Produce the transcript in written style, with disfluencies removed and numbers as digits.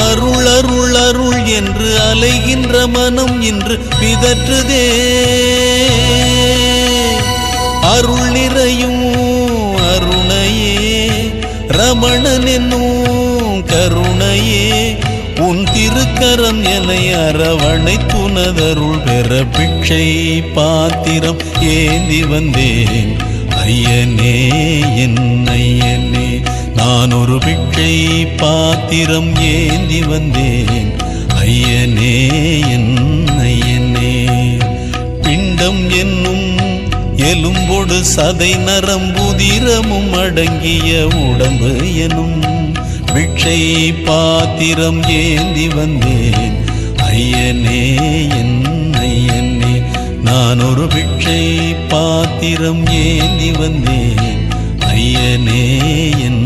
அருள் அருள் அருள் என்று அலைகின்ற மனம் இன்று பிதற்றுதே. அருள் நிறையும் அருணையே ரமணன் என்னும் கருணையே உன் திருக்கரம் என்னை அரவணைத்துனதருள் பெற பிச்சை பாத்திரம் ஏந்தி வந்தேன். ஐயனே என் ஐயனே நான் ஒரு பிச்சை பாத்திரம் ஏந்தி வந்தேன். ஐயனே என் ஐயனே பிண்டம் என்னும் எலும்பொடு சதை நரம்புதிரமும் அடங்கிய உடம்பு எனும் பிச்சை பாத்திரம் ஏந்தி வந்தேன். ஐயனே என் ஐயனே நான் ஒரு பிச்சை பாத்திரம் ஏந்தி வந்தேன். ஐயனே என்